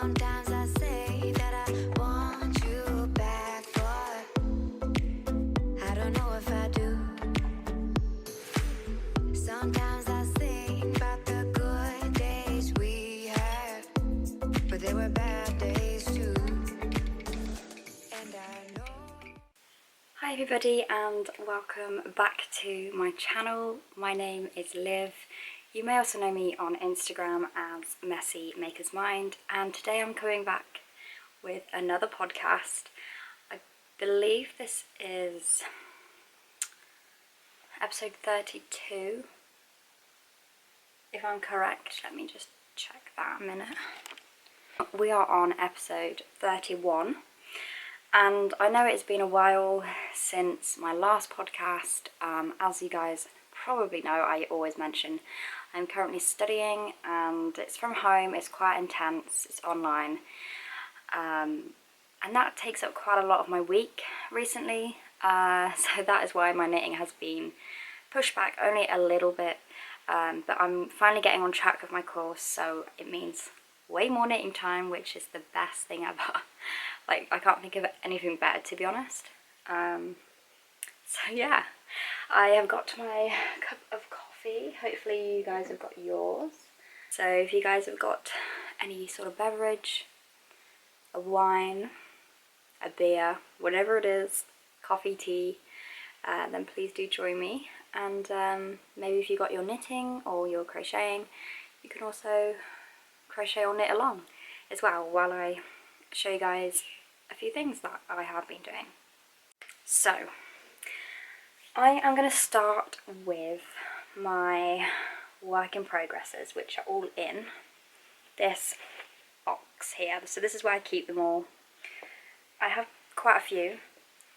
Sometimes I say that I want you back, but I don't know if I do. Sometimes I think about the good days we had, but there were bad days too. And I know. Hi everybody and welcome back to my channel. My name is Liv. You may also know me on Instagram as Messy Maker's Mind, and today I'm coming back with another podcast. I believe this is episode 32, if I'm correct. Let me just check that a minute. We are on episode 31, and I know it's been a while since my last podcast. As you guys probably know, I always mention I'm currently studying and it's from home, it's quite intense, it's online, and that takes up quite a lot of my week recently, so that is why my knitting has been pushed back only a little bit, but I'm finally getting on track with my course, so it means way more knitting time, which is the best thing ever. Like, I can't think of anything better, to be honest. So yeah, I have got my cup of coffee. Hopefully you guys have got yours. So if you guys have got any sort of beverage, a wine, a beer, whatever it is, coffee, tea, then please do join me. And maybe if you got your knitting or your crocheting, you can also crochet or knit along as well while I show you guys a few things that I have been doing. So I am going to start with my work in progresses, which are all in this box here. So this is where I keep them all. I have quite a few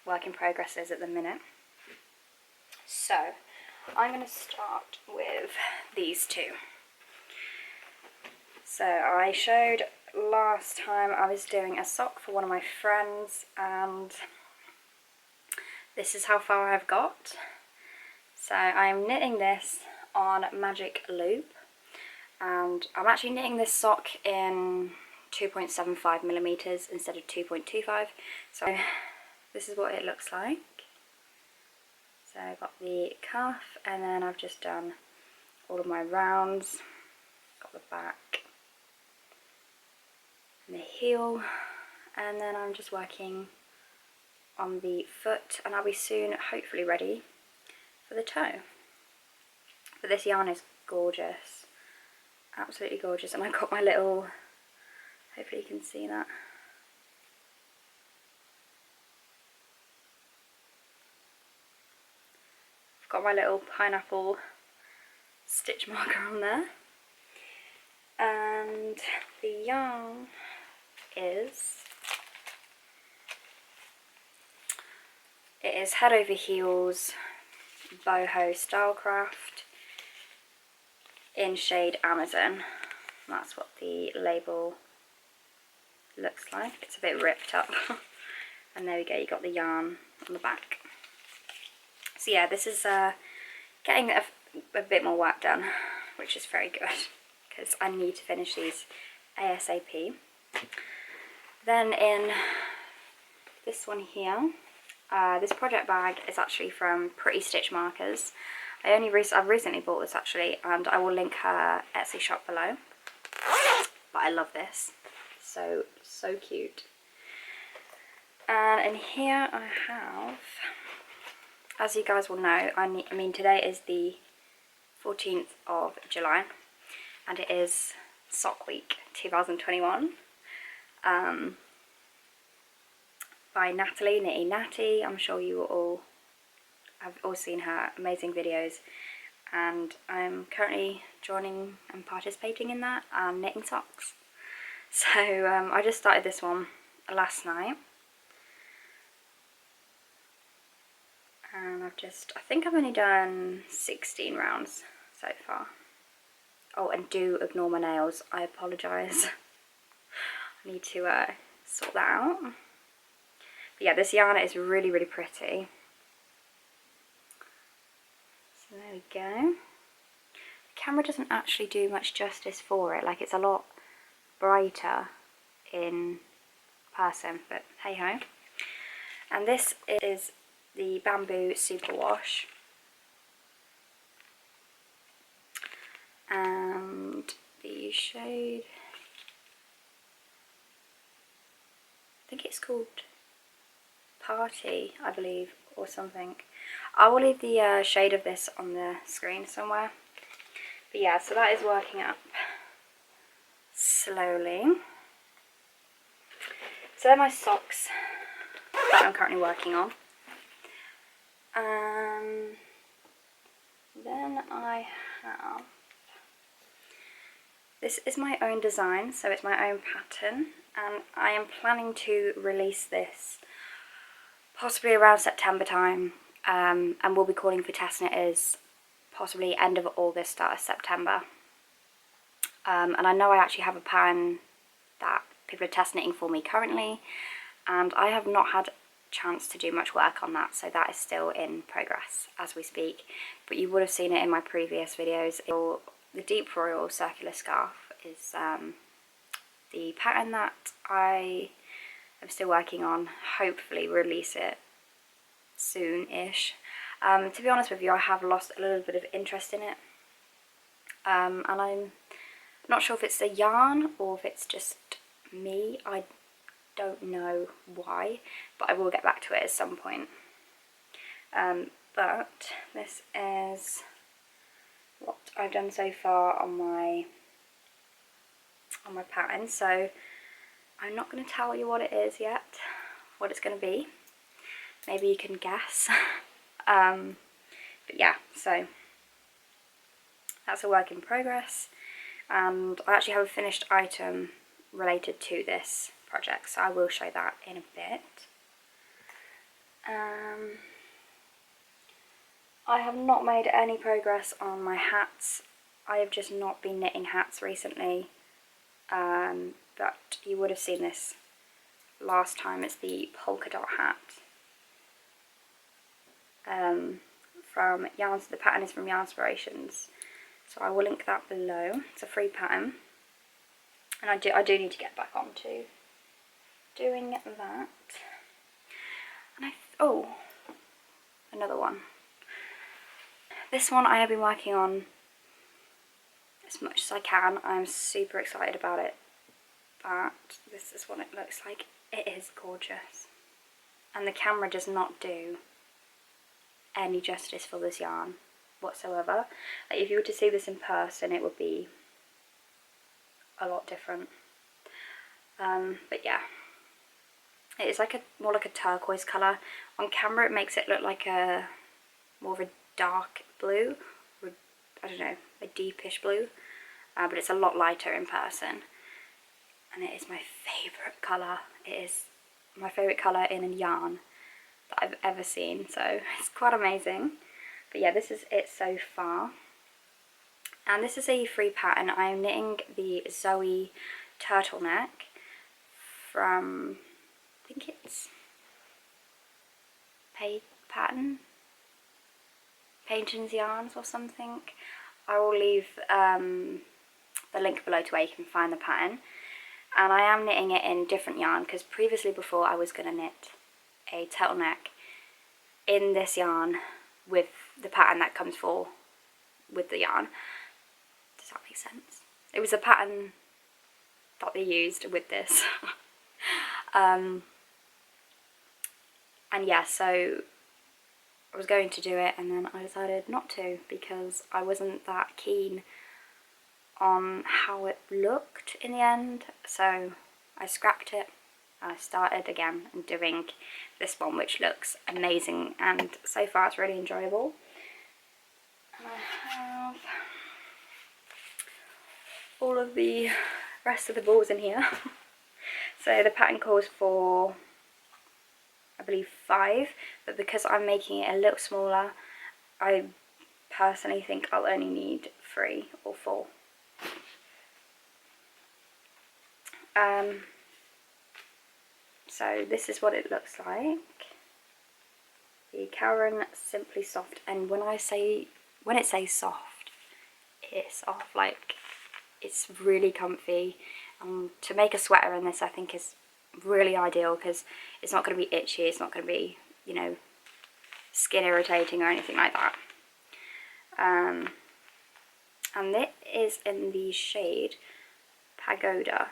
work in progresses at the minute. So I'm going to start with these two. So I showed last time I was doing a sock for one of my friends, and this is how far I've got. So I'm knitting this on Magic Loop, and I'm actually knitting this sock in 2.75mm instead of 2.25. So this is what it looks like. So I've got the cuff, and then I've just done all of my rounds, got the back and the heel, and then I'm just working on the foot, and I'll be soon hopefully ready for the toe. But this yarn is gorgeous, absolutely gorgeous, and I've got my little, hopefully you can see that, I've got my little pineapple stitch marker on there, and the yarn is, it is Head Over Heels Boho Stylecraft in shade Amazon. That's what the label looks like. It's a bit ripped up. And there we go, you got the yarn on the back. So yeah, this is getting a bit more work done, which is very good because I need to finish these ASAP. Then in this one here, this project bag is actually from Pretty Stitch Markers. I've recently bought this actually, and I will link her Etsy shop below. But I love this, so cute. And in here I have, as you guys will know, I mean today is the 14th of July, and it is Sock Week 2021. By Natalie, Nitty Natty. I'm sure you all have all seen her amazing videos, and I'm currently joining and participating in that, knitting socks. So I just started this one last night, and I think I've only done 16 rounds so far. Oh, and do ignore my nails, I apologise. I need to sort that out. But yeah, this yarn is really, really pretty. So there we go. The camera doesn't actually do much justice for it, like it's a lot brighter in person, but hey ho. And this is the Bamboo Superwash, and the shade, I think it's called Party, I believe, or something. I will leave the shade of this on the screen somewhere. But yeah, so that is working up slowly. So they're my socks that I'm currently working on. Then I have, this is my own design, so it's my own pattern, and I am planning to release this possibly around September time, and we'll be calling for test knitters possibly end of August, start of September. And I know I actually have a pattern that people are test knitting for me currently, and I have not had a chance to do much work on that, so that is still in progress as we speak. But you would have seen it in my previous videos. The Deep Royal Circular Scarf is the pattern that I am still working on. Hopefully release it soon-ish. To be honest with you, I have lost a little bit of interest in it, and I'm not sure if it's the yarn or if it's just me. I don't know why, but I will get back to it at some point. But this is what I've done so far on my pattern, so I'm not going to tell you what it is yet, what it's going to be. Maybe you can guess. But yeah, so that's a work in progress, and I actually have a finished item related to this project, so I will show that in a bit. I have not made any progress on my hats. I have just not been knitting hats recently, but you would have seen this last time. It's the polka dot hat. From Yarns, the pattern is from Yarnspirations, so I will link that below. It's a free pattern, and I do need to get back onto doing that. And oh, another one. This one I have been working on as much as I can. I'm super excited about it, but this is what it looks like. It is gorgeous, and the camera does not do any justice for this yarn whatsoever. Like, if you were to see this in person, it would be a lot different. But yeah, it is like more like a turquoise colour. On camera it makes it look like more of a dark blue, or I don't know, a deepish blue, but it's a lot lighter in person, and it is my favourite colour. It is my favourite colour in a yarn that I've ever seen, so it's quite amazing. But yeah, this is it so far, and this is a free pattern. I am knitting the Zoe Turtleneck from, I think it's Paintings Yarns or something. I will leave the link below to where you can find the pattern. And I am knitting it in different yarn, because previously, before, I was going to knit a turtleneck in this yarn with the pattern that comes with the yarn. Does that make sense? It was a pattern that they used with this. And yeah, so I was going to do it, and then I decided not to, because I wasn't that keen on how it looked in the end, so I scrapped it. I started again and doing this one, which looks amazing, and so far it's really enjoyable. And I have all of the rest of the balls in here. So the pattern calls for, I believe, 5, but because I'm making it a little smaller, I personally think I'll only need 3 or 4. So this is what it looks like. The Karen Simply Soft, and when it says soft, it's soft. Like, it's really comfy, To make a sweater in this I think is really ideal because it's not going to be itchy, it's not going to be, you know, skin irritating or anything like that. And it is in the shade Pagoda.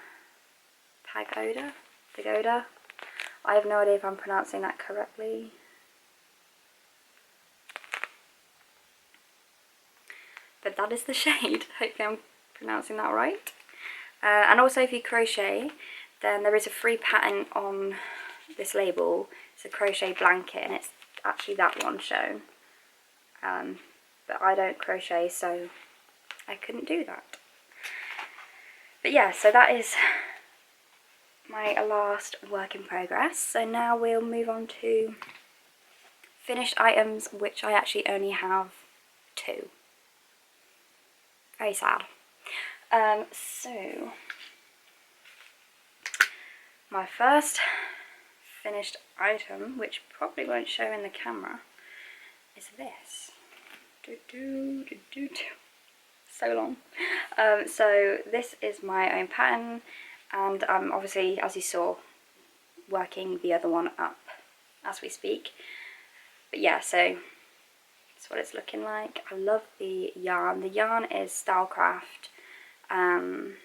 Pagoda? I have no idea if I'm pronouncing that correctly. But that is the shade. Hopefully I'm pronouncing that right. And also if you crochet, then there is a free pattern on this label. It's a crochet blanket and it's actually that one shown. But I don't crochet, so I couldn't do that. But yeah, so that is my last work in progress. So now we'll move on to finished items, which I actually only have 2. Very sad. So my first finished item, which probably won't show in the camera, is this. So long. So this is my own pattern, and I'm obviously, as you saw, working the other one up as we speak. But yeah, so that's what it's looking like. I love the yarn. The yarn is Stylecraft Aran,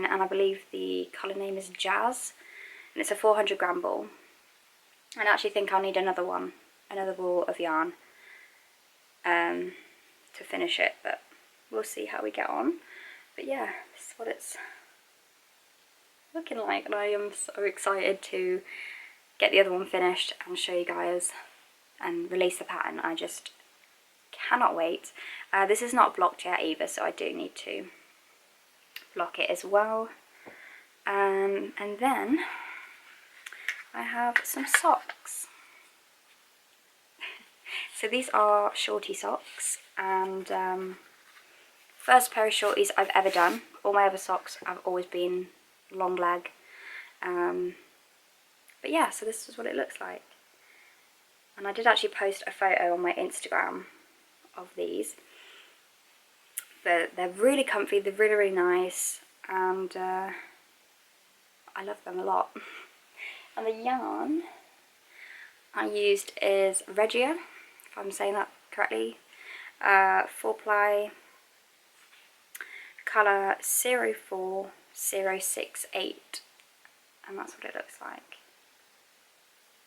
and I believe the colour name is Jazz, and it's a 400-gram ball. And I actually think I'll need another ball of yarn to finish it, but we'll see how we get on. But yeah, this is what it's looking like, and I am so excited to get the other one finished and show you guys and release the pattern. I just cannot wait. This is not blocked yet either, so I do need to block it as well. And then I have some socks. So these are Shorty socks, and first pair of Shorties I've ever done. All my other socks have always been long leg. But yeah, so this is what it looks like. And I did actually post a photo on my Instagram of these. But they're really comfy, they're really, really nice, and I love them a lot. And the yarn I used is Regia, if I'm saying that correctly. 4-ply, colour 04068, and that's what it looks like.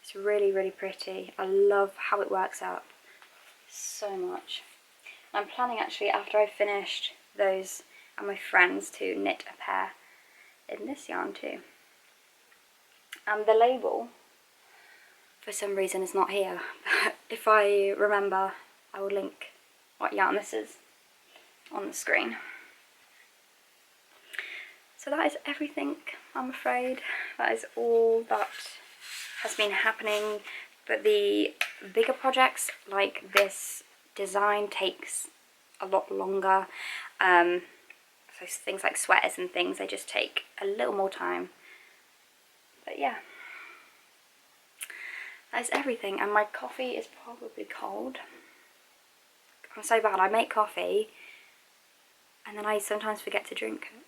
It's really, really pretty. I love how it works out so much. I'm planning actually, after I've finished those and my friends, to knit a pair in this yarn too. And the label, for some reason, is not here. But if I remember, I will link what yarn this is on the screen. So that is everything, I'm afraid. That is all that has been happening. But the bigger projects like this design takes a lot longer. So things like sweaters and things, they just take a little more time. But yeah, that is everything. And my coffee is probably cold. I'm so bad. I make coffee and then I sometimes forget to drink it.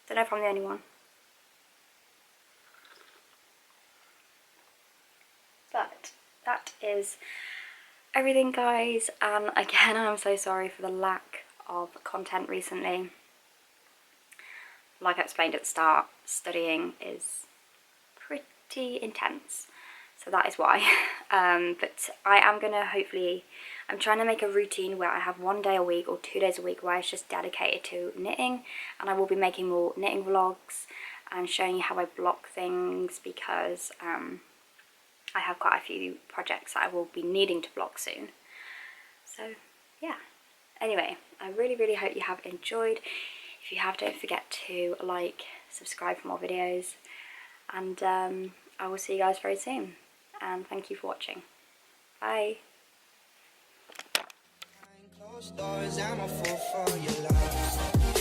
Don't know if I'm the only one. But that is everything, guys, and again I'm so sorry for the lack of content recently. Like I explained at the start, studying is pretty intense, so that is why. But I am gonna I'm trying to make a routine where I have 1 day a week or 2 days a week where it's just dedicated to knitting, and I will be making more knitting vlogs and showing you how I block things, because I have quite a few projects that I will be needing to block soon. So yeah, anyway, I really, really hope you have enjoyed. If you have, don't forget to like, subscribe for more videos, and I will see you guys very soon, and thank you for watching. Bye. Closed doors, I'm a fool for your love.